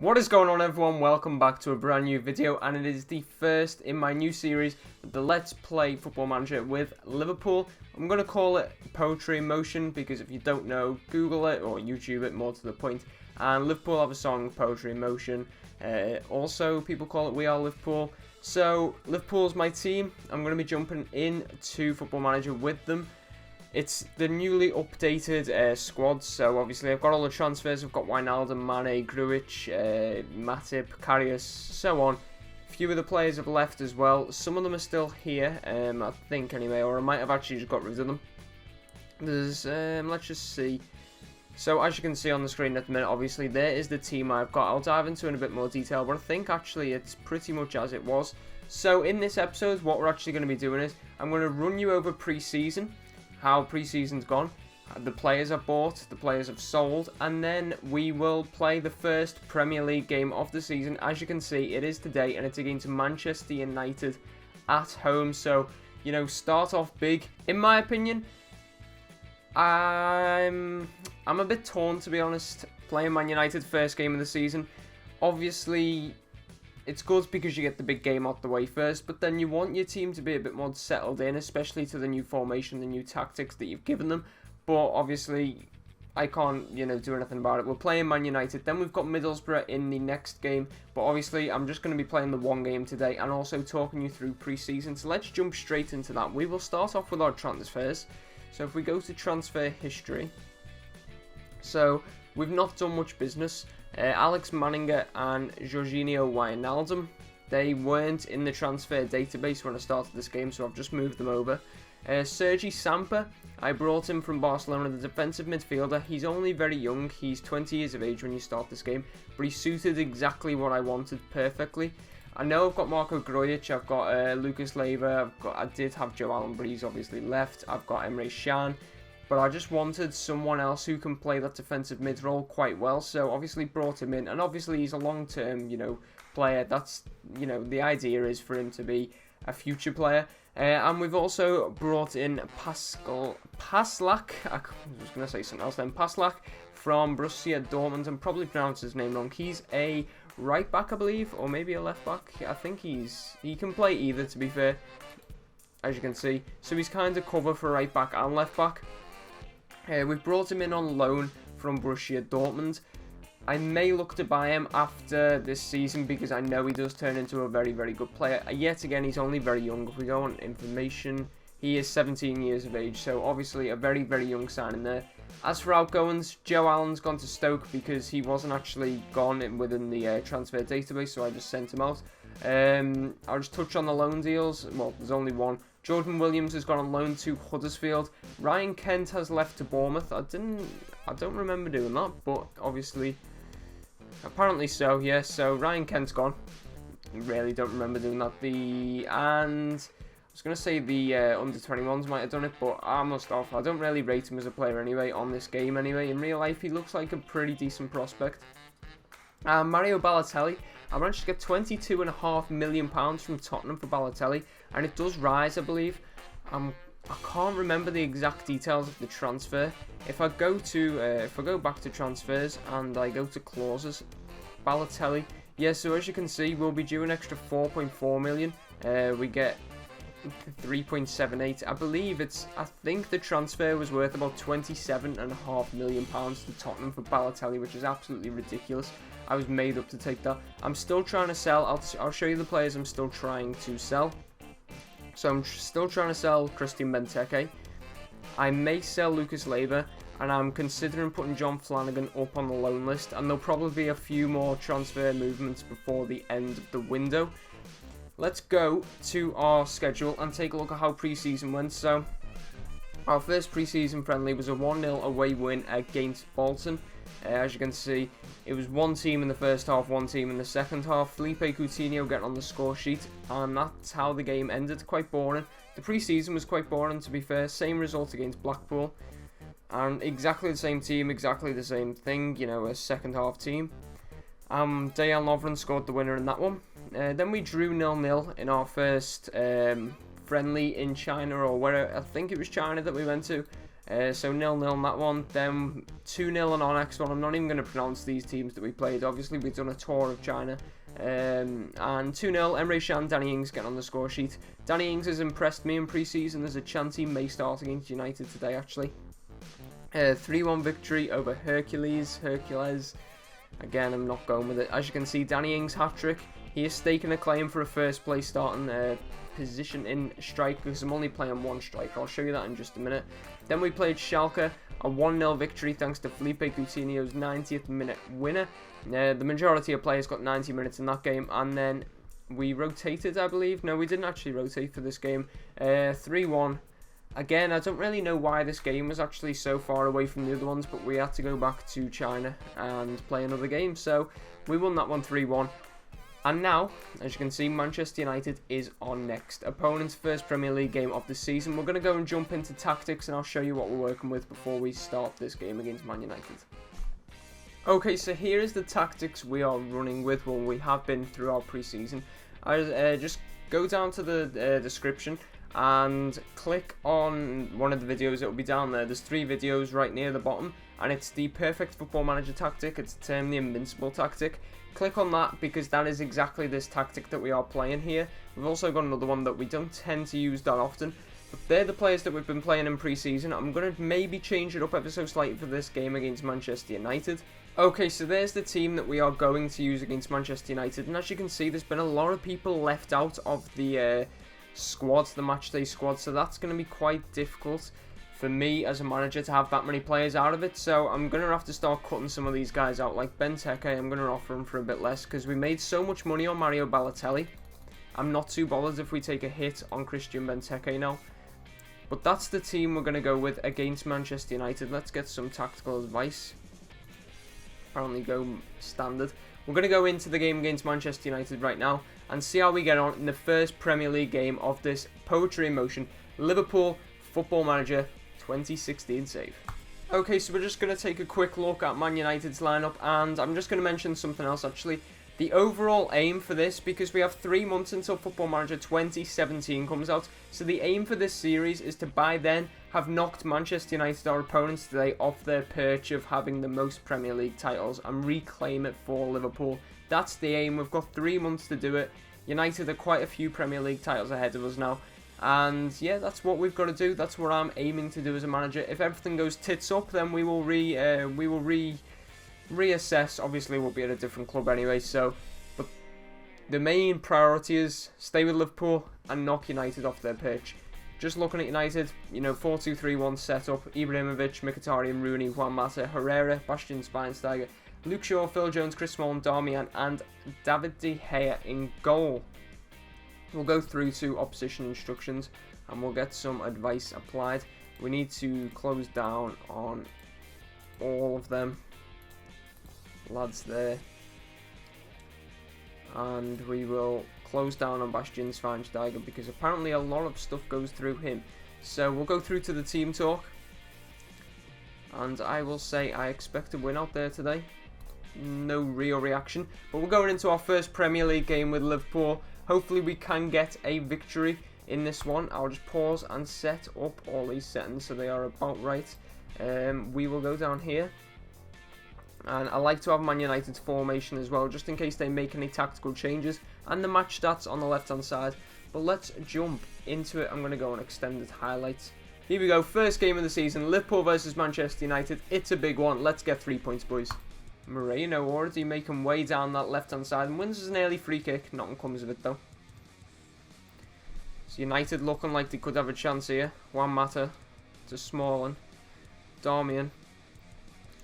What is going on, everyone? Welcome back to a brand new video, and it is the first in my new series, the Let's Play Football Manager with Liverpool. I'm going to call it Poetry in Motion because if you don't know, Google it or YouTube it, more to the point. And Liverpool have a song, Poetry in Motion. Also, people call it We Are Liverpool. So, Liverpool's my team. I'm going to be jumping into Football Manager with them. It's the newly updated squad, so obviously I've got all the transfers. I've got Wijnaldum, Mane, Grujic, Matip, Karius, so on. A few of the players have left as well. Some of them are still here, I think anyway, or I might have actually just got rid of them. There's, let's just see. So as you can see on the screen at the minute, obviously there is the team I've got. I'll dive into it in a bit more detail, but I think actually it's pretty much as it was. So in this episode, what we're actually going to be doing is, I'm going to run you over pre-season. How pre-season's gone, the players are bought, the players have sold, and then we will play the first Premier League game of the season. As you can see, it is today, and it's against Manchester United at home. So, you know, start off big. In my opinion, I'm a bit torn, to be honest, playing Man United first game of the season. Obviously, it's good because you get the big game out the way first, but then you want your team to be a bit more settled in, especially to the new formation, the new tactics that you've given them. But obviously, I can't, do anything about it. We're playing Man United, then we've got Middlesbrough in the next game. But obviously, I'm just going to be playing the one game today and also talking you through pre-season. So let's jump straight into that. We will start off with our transfers. So if we go to transfer history, so we've not done much business. Alex Manninger and Jurgen Wijnaldum, they weren't in the transfer database when I started this game, so I've just moved them over. Sergi Samper, I brought him from Barcelona, the defensive midfielder. He's only very young, he's 20 years of age when you start this game, but he suited exactly what I wanted perfectly. I know I've got Marco Grujic, I've got Lucas Leiva, I did have Joe Allen, but he's obviously left. I've got Emre Can. But I just wanted someone else who can play that defensive mid role quite well. So obviously brought him in. And obviously he's a long-term, player. That's, the idea is for him to be a future player. And we've also brought in Paslak. I was going to say something else then. Paslak from Borussia Dortmund. I'm probably pronounced his name wrong. He's a right back, I believe. Or maybe a left back. I think he can play either, to be fair. As you can see. So he's kind of cover for right back and left back. We've brought him in on loan from Borussia Dortmund. I may look to buy him after this season because I know he does turn into a very, very good player. Yet again, he's only very young. If we go on information, he is 17 years of age, so obviously a very, very young signing there. As for outgoings, Joe Allen's gone to Stoke because he wasn't actually gone within the transfer database, so I just sent him out. I'll just touch on the loan deals. Well, there's only one. Jordan Williams has gone on loan to Huddersfield. Ryan Kent has left to Bournemouth. I don't remember doing that, but obviously, apparently so. Yeah, so Ryan Kent's gone. Really don't remember doing that. I was gonna say the under 21s might have done it, but I must have. I don't really rate him as a player anyway on this game. Anyway, in real life, he looks like a pretty decent prospect. Mario Balotelli. I managed to get £22.5 million from Tottenham for Balotelli, and it does rise, I believe. I can't remember the exact details of the transfer. If I go back to transfers and I go to clauses, Balotelli, yeah. So as you can see, we'll be due an extra 4.4 million. We get 3.78. I believe I think the transfer was worth about £27.5 million to Tottenham for Balotelli, which is absolutely ridiculous. I was made up to take that. I'm still trying to sell. I'll show you the players I'm still trying to sell. So I'm still trying to sell Christian Benteke. I may sell Lucas Leiva, and I'm considering putting John Flanagan up on the loan list. And there'll probably be a few more transfer movements before the end of the window. Let's go to our schedule and take a look at how pre-season went. So our first pre-season friendly was a 1-0 away win against Bolton. As you can see, it was one team in the first half, one team in the second half. Felipe Coutinho getting on the score sheet, and that's how the game ended. Quite boring. The pre-season was quite boring, to be fair. Same result against Blackpool, and exactly the same team, exactly the same thing. A second half team. Dejan Lovren scored the winner in that one. Then we drew 0-0 in our first friendly in China, or where I think it was China that we went to. So 0-0 on that one. Then 2-0 on our next one. I'm not even going to pronounce these teams that we played. Obviously, we've done a tour of China. And 2-0, Emre Can, Danny Ings getting on the score sheet. Danny Ings has impressed me in pre-season. There's a chance he may start against United today, actually. 3-1 victory over Hercules. Again, I'm not going with it. As you can see, Danny Ings hat-trick. He is staking a claim for a first place starting position in strike, because I'm only playing one striker. I'll show you that in just a minute. Then we played Schalke, a 1-0 victory thanks to Felipe Coutinho's 90th minute winner. The majority of players got 90 minutes in that game, and then we rotated, I believe. No, we didn't actually rotate for this game. 3-1. Again, I don't really know why this game was actually so far away from the other ones, but we had to go back to China and play another game, so we won that one 3-1. And now, as you can see, Manchester United is on next. Opponent's first Premier League game of the season. We're going to go and jump into tactics, and I'll show you what we're working with before we start this game against Man United. Okay, so here is the tactics we are running with, well, we have been through our pre-season. Just go down to the description and click on one of the videos. It will be down there. There's 3 videos right near the bottom, and it's the perfect football manager tactic. It's termed the invincible tactic. Click on that, because that is exactly this tactic that we are playing here. We've also got another one that we don't tend to use that often, but they're the players that we've been playing in pre-season. I'm going to maybe change it up ever so slightly for this game against Manchester United. Okay, so there's the team that we are going to use against Manchester United, and as you can see, there's been a lot of people left out of the squad, the matchday squad, so that's going to be quite difficult for me as a manager to have that many players out of it. So I'm going to have to start cutting some of these guys out, like Benteke. I'm going to offer him for a bit less, because we made so much money on Mario Balotelli. I'm not too bothered if we take a hit on Christian Benteke now. But that's the team we're going to go with against Manchester United. Let's get some tactical advice. Apparently go standard. We're going to go into the game against Manchester United right now and see how we get on in the first Premier League game of this Poetry in Motion Liverpool Football Manager 2016 save. Okay, so we're just going to take a quick look at Man United's lineup, and I'm just going to mention something else actually. The overall aim for this, because we have 3 months until Football Manager 2017 comes out, so the aim for this series is to by then have knocked Manchester United, our opponents today, off their perch of having the most Premier League titles and reclaim it for Liverpool. That's the aim. We've got 3 months to do it. United are quite a few Premier League titles ahead of us now. And yeah, that's what we've got to do. That's what I'm aiming to do as a manager. If everything goes tits up, then we will reassess. Obviously, we'll be at a different club anyway. So, but the main priority is stay with Liverpool and knock United off their pitch. Just looking at United, 4-2-3-1 setup. Ibrahimovic, Mkhitaryan, Rooney, Juan Mata, Herrera, Bastian Schweinsteiger, Luke Shaw, Phil Jones, Chris Smalling, Darmian, and David De Gea in goal. We'll go through to opposition instructions and we'll get some advice applied. We need to close down on all of them lads there, and we will close down on Bastian Schweinsteiger because apparently a lot of stuff goes through him. So we'll go through to the team talk, and I will say I expect a win out there today. No real reaction, but we're going into our first Premier League game with Liverpool. Hopefully we can get a victory in this one. I'll just pause and set up all these settings so they are about right. We will go down here, and I like to have Man United's formation as well, just in case they make any tactical changes, and the match stats on the left hand side. But let's jump into it. I'm going to go on extended highlights. Here we go, first game of the season, Liverpool versus Manchester United. It's a big one. Let's get 3 points, boys. Moreno already making way down that left hand side and wins an early free kick. Nothing comes of it though. So United looking like they could have a chance here. Juan Mata to Smalling, Darmian.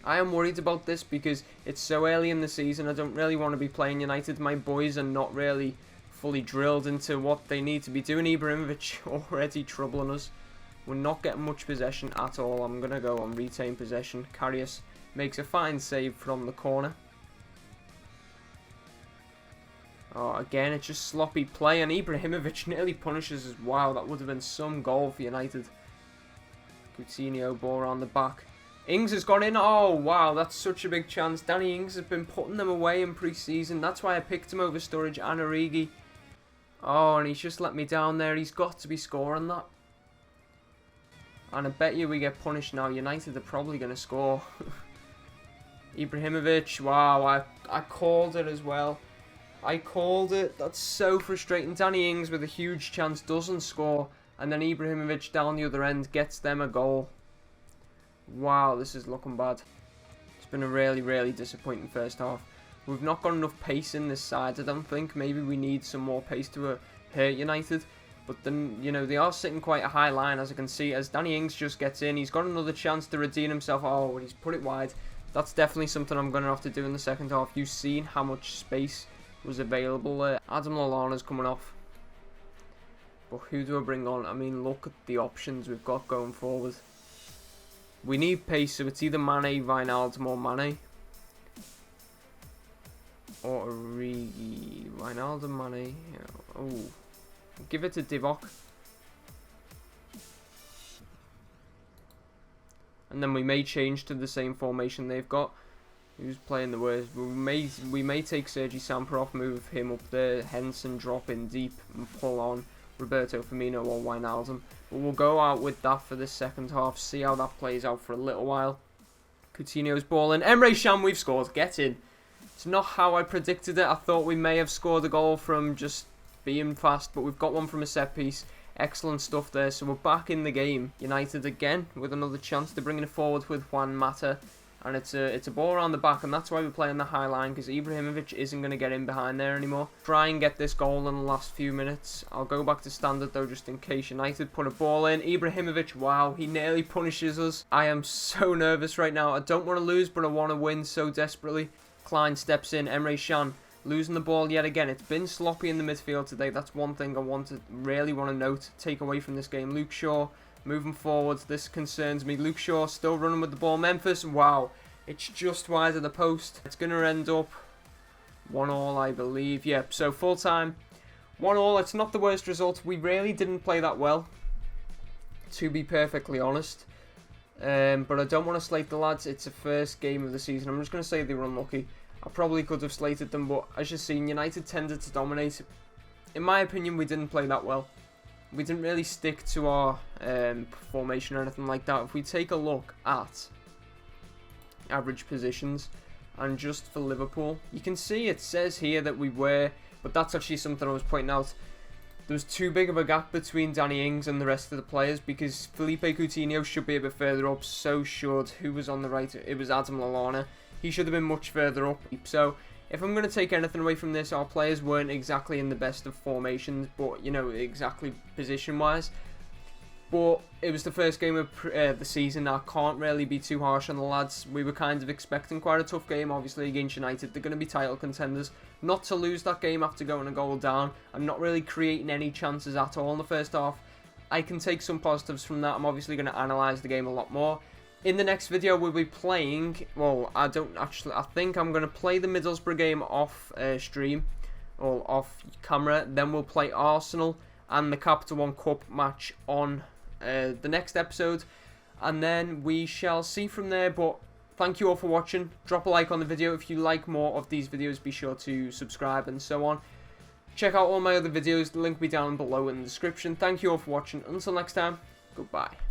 I am worried about this because it's so early in the season. I don't really want to be playing United. My boys are not really fully drilled into what they need to be doing. Ibrahimovic already troubling us. We're not getting much possession at all. I'm going to go on retain possession. Karius makes a fine save from the corner. Oh, again, it's just sloppy play, and Ibrahimovic nearly punishes us. Wow, that would have been some goal for United. Coutinho, ball around the back. Ings has gone in. Oh, wow, that's such a big chance. Danny Ings has been putting them away in pre-season. That's why I picked him over Sturridge and Origi. Oh, and he's just let me down there. He's got to be scoring that. And I bet you we get punished now. United are probably going to score. Ibrahimovic, wow, I called it as well. I called it. That's so frustrating. Danny Ings with a huge chance doesn't score. And then Ibrahimovic down the other end gets them a goal. Wow, this is looking bad. It's been a really, really disappointing first half. We've not got enough pace in this side, I don't think. Maybe we need some more pace to hurt United. But then, you know, they are sitting quite a high line, as I can see. As Danny Ings just gets in, he's got another chance to redeem himself. Oh, he's put it wide. That's definitely something I'm going to have to do in the second half. You've seen how much space was available there. Adam Lallana's coming off. But who do I bring on? I mean, look at the options we've got going forward. We need pace, so it's either Mane, Wijnaldum or Mane. Or Origi. Wijnaldum, Mane. Oh. Give it to Divock. And then we may change to the same formation they've got. Who's playing the worst? We may take Sergi Samper off, move him up there, Henson drop in deep and pull on Roberto Firmino or Wijnaldum. But we'll go out with that for this second half, see how that plays out for a little while. Coutinho's ball in. Emre Can, we've scored. Get in. It's not how I predicted it. I thought we may have scored a goal from just being fast, but we've got one from a set piece. Excellent stuff there. So we're back in the game. United again with another chance. They're bringing it forward with Juan Mata. And it's a ball around the back, and that's why we're playing the high line, because Ibrahimovic isn't going to get in behind there anymore. Try and get this goal in the last few minutes. I'll go back to standard though, just in case. United put a ball in. Ibrahimovic, wow, he nearly punishes us. I am so nervous right now. I don't want to lose, but I want to win so desperately. Klein steps in. Emre Can losing the ball yet again. It's been sloppy in the midfield today. That's one thing I really want to note, take away from this game. Luke Shaw moving forward. This concerns me. Luke Shaw still running with the ball. Memphis, wow. It's just wide of the post. It's going to end up 1-1, I believe. Yep, so full time. 1-1. It's not the worst result. We really didn't play that well, to be perfectly honest. But I don't want to slate the lads. It's the first game of the season. I'm just going to say they were unlucky. I probably could have slated them, but as you've seen, United tended to dominate. In my opinion, we didn't play that well. We didn't really stick to our formation or anything like that. If we take a look at average positions, and just for Liverpool, you can see it says here that we were, but that's actually something I was pointing out. There's too big of a gap between Danny Ings and the rest of the players, because Felipe Coutinho should be a bit further up, so should, who was on the right? It was Adam Lallana. He should have been much further up. So if I'm going to take anything away from this, our players weren't exactly in the best of formations, but, you know, exactly position-wise. But it was the first game of the season. I can't really be too harsh on the lads. We were kind of expecting quite a tough game, obviously, against United. They're going to be title contenders. Not to lose that game after going a goal down and not really creating any chances at all in the first half. I can take some positives from that. I'm obviously going to analyse the game a lot more. In the next video, we'll be playing... Well, I think I'm going to play the Middlesbrough game off stream. Or off camera. Then we'll play Arsenal and the Capital One Cup match on the next episode, and then we shall see from there. But thank you all for watching. Drop a like on the video. If you like more of these videos, be sure to subscribe and so on. Check out all my other videos, the link will be down below in the description. Thank you all for watching. Until next time, goodbye.